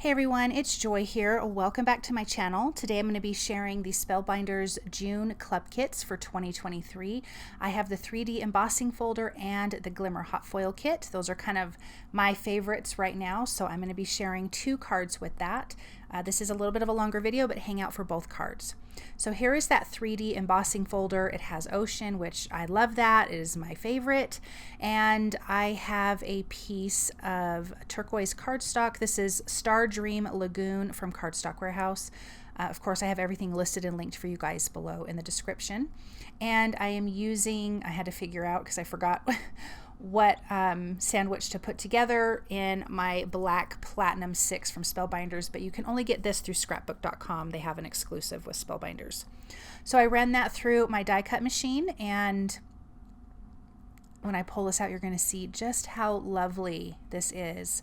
Hey everyone, it's Joy here. Welcome back to my channel. Today I'm going to be sharing the Spellbinders June Club Kits for 2023. I have the 3D embossing folder and the Glimmer Hot Foil Kit. Those are kind of my favorites right now, so I'm going to be sharing 2 cards with that. This is a little bit of a longer video, but hang out for both cards. So here is that 3D embossing folder. It has ocean, which I love that. It is my favorite. And I have a piece of turquoise cardstock. This is Stardream Lagoon from Cardstock Warehouse. Of course, I have everything listed and linked for you guys below in the description. And I am using, I had to figure out because I forgot what sandwich to put together in my black Platinum 6 from Spellbinders, but you can only get this through scrapbook.com. They have an exclusive with Spellbinders. So I ran that through my die cut machine, and when I pull this out, you're going to see just how lovely this is.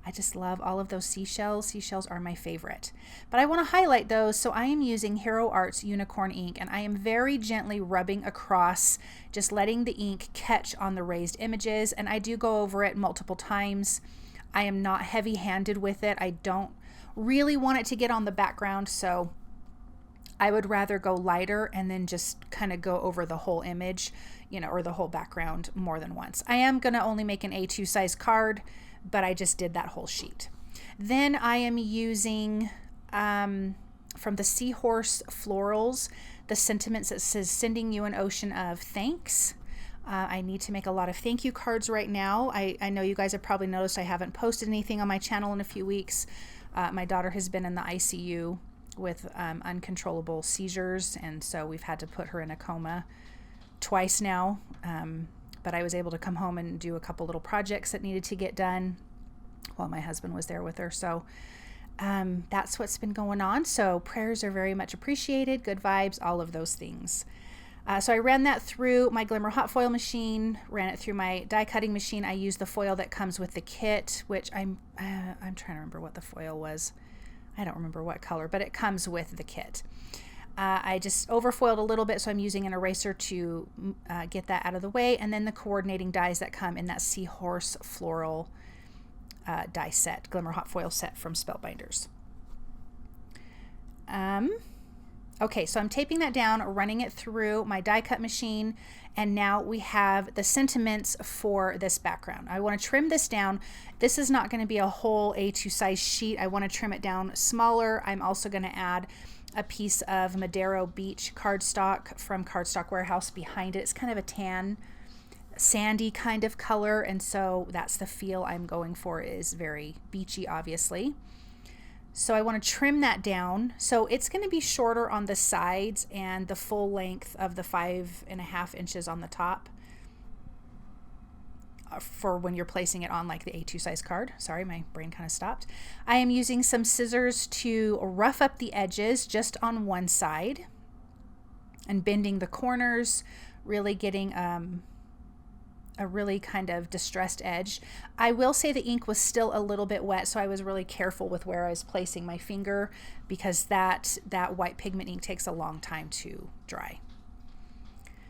I just love all of those seashells. Seashells are my favorite. But I want to highlight those, so I am using Hero Arts Unicorn ink, and I am very gently rubbing across, just letting the ink catch on the raised images, and I do go over it multiple times. I am not heavy-handed with it. I don't really want it to get on the background, so I would rather go lighter and then just kind of go over the whole image, you know, or the whole background more than once. I am going to only make an A2 size card, but I just did that whole sheet. Then I am using from the Seahorse Florals, the sentiments that says sending you an ocean of thanks. I need to make a lot of thank you cards right now. I know you guys have probably noticed I haven't posted anything on my channel in a few weeks. My daughter has been in the ICU with uncontrollable seizures, and so we've had to put her in a coma twice now. But I was able to come home and do a couple little projects that needed to get done while my husband was there with her. So that's what's been going on. So prayers are very much appreciated, good vibes, all of those things. So I ran that through my Glimmer Hot Foil machine, ran it through my die cutting machine. I used the foil that comes with the kit, which I'm trying to remember what the foil was. I don't remember what color, but it comes with the kit. I just overfoiled a little bit, so I'm using an eraser to get that out of the way, and then the coordinating dies that come in that Seahorse Floral die set, Glimmer Hot Foil set from Spellbinders. Okay, so I'm taping that down, running it through my die cut machine, and now we have the sentiments for this background. I want to trim this down. This is not going to be a whole A2 size sheet. I want to trim it down smaller. I'm also going to add a piece of Madero Beach cardstock from Cardstock Warehouse behind it. It's kind of a tan, sandy kind of color, and so that's the feel I'm going for. It is very beachy, obviously. So I want to trim that down. So it's going to be shorter on the sides and the full length of the 5.5 inches on the top for when you're placing it on like the A2 size card. Sorry, my brain kind of stopped. I am using some scissors to rough up the edges just on one side and bending the corners, really getting a really kind of distressed edge. I will say the ink was still a little bit wet, so I was really careful with where I was placing my finger because that white pigment ink takes a long time to dry.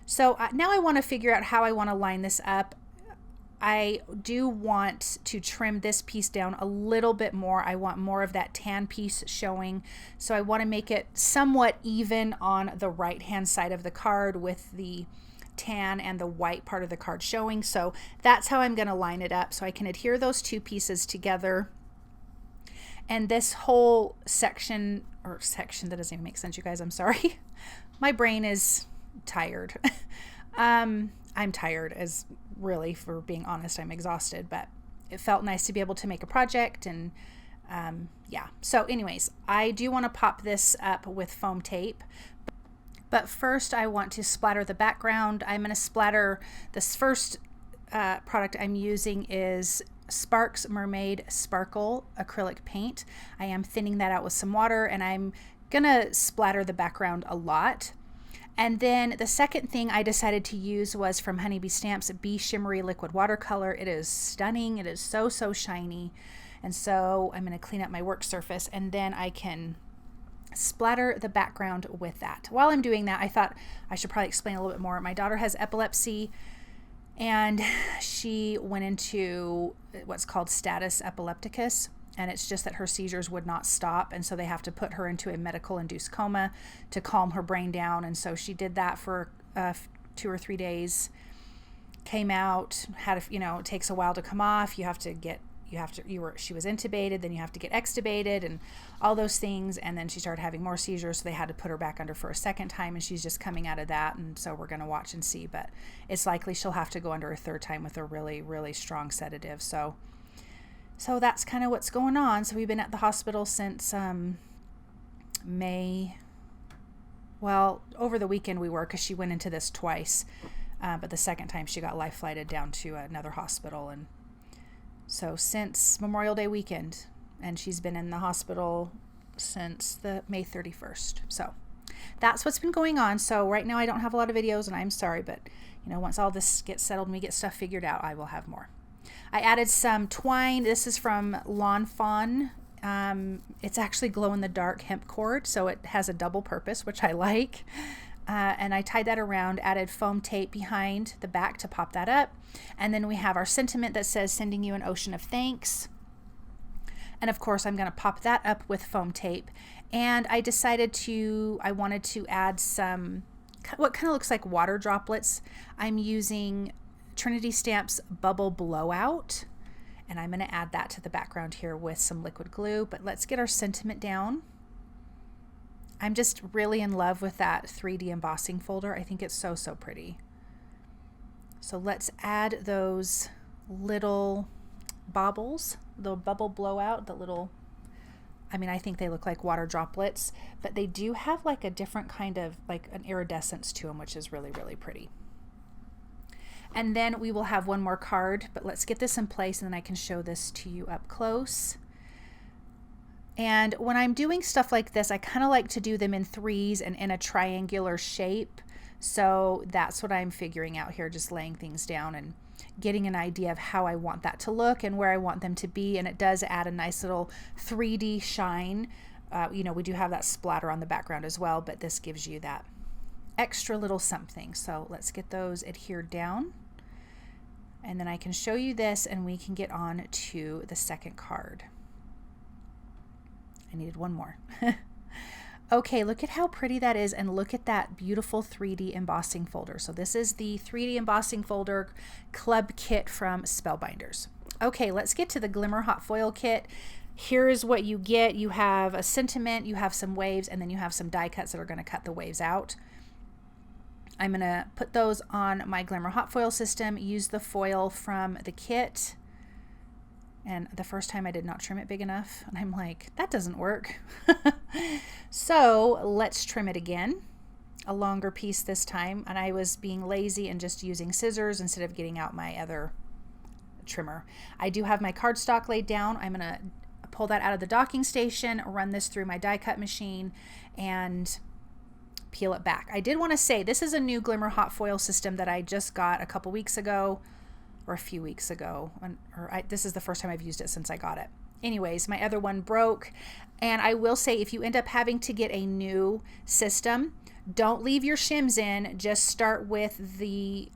So now I want to figure out how I want to line this up. I do want to trim this piece down a little bit more. I want more of that tan piece showing. So I want to make it somewhat even on the right hand side of the card with the tan and the white part of the card showing. So that's how I'm going to line it up so I can adhere those two pieces together. And this whole section, or section that doesn't even make sense, you guys, I'm sorry. My brain is tired. I'm tired, as really, for being honest, I'm exhausted, but it felt nice to be able to make a project, and yeah. So anyways, I do want to pop this up with foam tape, but first I want to splatter the background. I'm going to splatter this first product I'm using is Sparks Mermaid Sparkle acrylic paint. I am thinning that out with some water, and I'm gonna splatter the background a lot. And then the second thing I decided to use was from Honeybee Stamps Be Shimmery Liquid Watercolor. It is stunning. It is so, so shiny. And so I'm going to clean up my work surface, and then I can splatter the background with that. While I'm doing that, I thought I should probably explain a little bit more. My daughter has epilepsy, and she went into what's called status epilepticus. and it's just that her seizures would not stop, and so they have to put her into a medical induced coma to calm her brain down. And so she did that for 2 or 3 days, came out, had a, you know, it takes a while to come off. She was intubated, then you have to get extubated and all those things, and then she started having more seizures, so they had to put her back under for a second time, and she's just coming out of that. And so we're going to watch and see, but it's likely she'll have to go under a third time with a really, really strong sedative. So that's kind of what's going on. So we've been at the hospital since May. Well, over the weekend we were, because she went into this twice, but the second time she got life flighted down to another hospital. And so since Memorial Day weekend, and she's been in the hospital since the May 31st. So that's what's been going on. So right now I don't have a lot of videos, and I'm sorry, but you know, once all this gets settled and we get stuff figured out, I will have more. I added some twine. This is from Fawn. It's actually glow-in-the-dark hemp cord, so it has a double purpose, which I like. And I tied that around, added foam tape behind the back to pop that up. And then we have our sentiment that says, "Sending you an ocean of thanks." And of course, I'm going to pop that up with foam tape. And I decided I wanted to add some, what kind of looks like water droplets. I'm using Trinity Stamps Bubble Blowout, and I'm going to add that to the background here with some liquid glue. But let's get our sentiment down. I'm just really in love with that 3D embossing folder. I think it's so, so pretty. So let's add those little baubles, the bubble blowout, the little, I mean, I think they look like water droplets, but they do have like a different kind of, like an iridescence to them, which is really, really pretty. And then we will have one more card, but let's get this in place and then I can show this to you up close. And when I'm doing stuff like this, I kind of like to do them in threes and in a triangular shape. So that's what I'm figuring out here, just laying things down and getting an idea of how I want that to look and where I want them to be. And it does add a nice little 3D shine. You know, we do have that splatter on the background as well, but this gives you that extra little something. So let's get those adhered down. And then I can show you this and we can get on to the second card. I needed one more. Okay, look at how pretty that is, and look at that beautiful 3D embossing folder. So this is the 3D embossing folder club kit from Spellbinders. Okay, let's get to the Glimmer Hot Foil Kit. Here's what you get. You have a sentiment, you have some waves, and then you have some die cuts that are going to cut the waves out. I'm going to put those on my Glimmer Hot Foil system, use the foil from the kit. And the first time I did not trim it big enough, and I'm like, that doesn't work. So let's trim it again, a longer piece this time. And I was being lazy and just using scissors instead of getting out my other trimmer. I do have my cardstock laid down. I'm gonna pull that out of the docking station, run this through my die cut machine, and peel it back. I did want to say this is a new Glimmer Hot Foil system that I just got a couple weeks ago, or a few weeks ago. This is the first time I've used it since I got it. Anyways, my other one broke. And I will say, if you end up having to get a new system, don't leave your shims in. Just start with the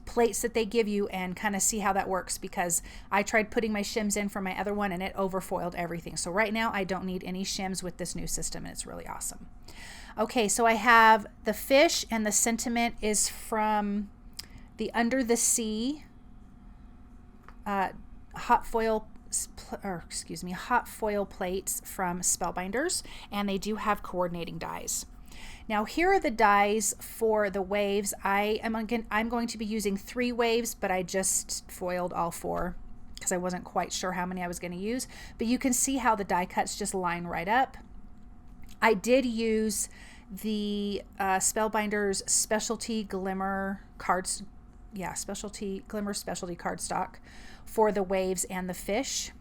plates that they give you and kind of see how that works, because I tried putting my shims in for my other one and it overfoiled everything. So right now I don't need any shims with this new system, and it's really awesome. Okay, so I have the fish, and the sentiment is from the Under the Sea hot foil plates from Spellbinders, and they do have coordinating dies. Now here are the dies for the waves. I'm going to be using 3 waves, but I just foiled all 4 because I wasn't quite sure how many I was going to use. But you can see how the die cuts just line right up. I did use the Spellbinders Specialty Glimmer cards. Yeah, Glimmer Specialty Cardstock for the waves and the fish.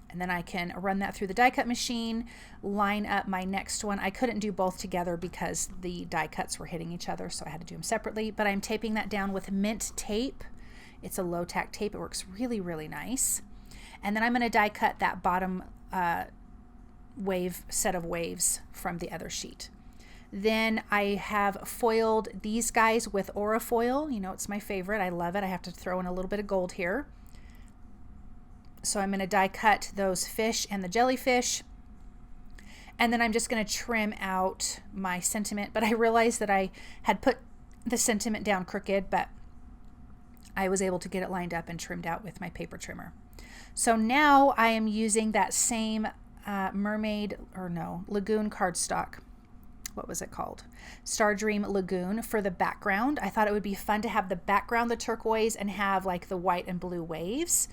And then I can run that through the die cut machine, line up my next one. I couldn't do both together because the die cuts were hitting each other, so I had to do them separately. But I'm taping that down with mint tape. It's a low tack tape. It works really, really nice. And then I'm going to die cut that bottom set of waves from the other sheet. Then I have foiled these guys with Aura foil. You know, it's my favorite. I love it. I have to throw in a little bit of gold here. So I'm going to die cut those fish and the jellyfish. And then I'm just going to trim out my sentiment. But I realized that I had put the sentiment down crooked, but I was able to get it lined up and trimmed out with my paper trimmer. So now I am using that same Lagoon cardstock. What was it called? Stardream Lagoon for the background. I thought it would be fun to have the background, the turquoise, and have like the white and blue waves.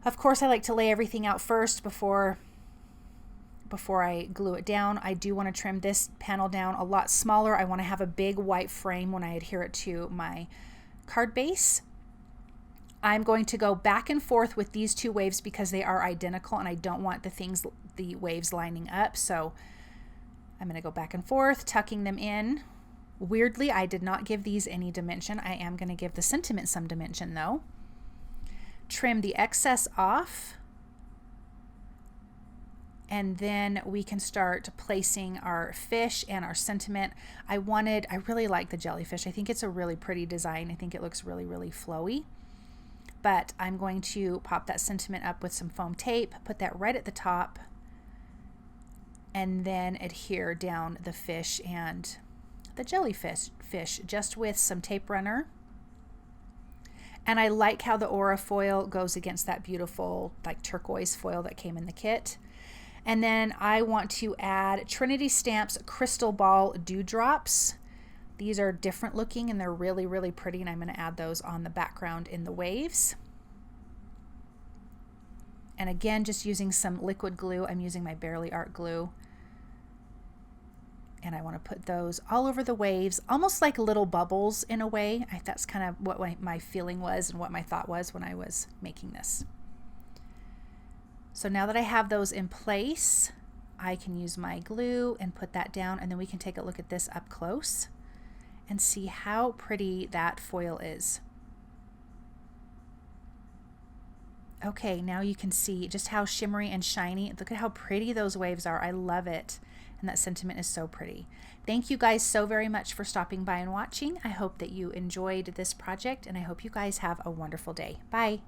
Of course, I like to lay everything out first before I glue it down. I do want to trim this panel down a lot smaller. I want to have a big white frame when I adhere it to my card base. I'm going to go back and forth with these two waves because they are identical and I don't want the waves lining up. So I'm going to go back and forth, tucking them in. Weirdly, I did not give these any dimension. I am going to give the sentiment some dimension though. Trim the excess off. And then we can start placing our fish and our sentiment. I really like the jellyfish. I think it's a really pretty design. I think it looks really, really flowy. But I'm going to pop that sentiment up with some foam tape, put that right at the top, and then adhere down the fish and the jellyfish just with some tape runner. And I like how the aura foil goes against that beautiful like turquoise foil that came in the kit. And then I want to add Trinity Stamps Crystal Ball Dewdrops. These are different looking and they're really, really pretty, and I'm going to add those on the background in the waves. And again, just using some liquid glue. I'm using my Barely Art glue. And I want to put those all over the waves, almost like little bubbles in a way. That's kind of what my feeling was and what my thought was when I was making this. So now that I have those in place, I can use my glue and put that down, and then we can take a look at this up close and see how pretty that foil is. Okay, now you can see just how shimmery and shiny. Look at how pretty those waves are. I love it. And that sentiment is so pretty. Thank you guys so very much for stopping by and watching. I hope that you enjoyed this project, and I hope you guys have a wonderful day. Bye.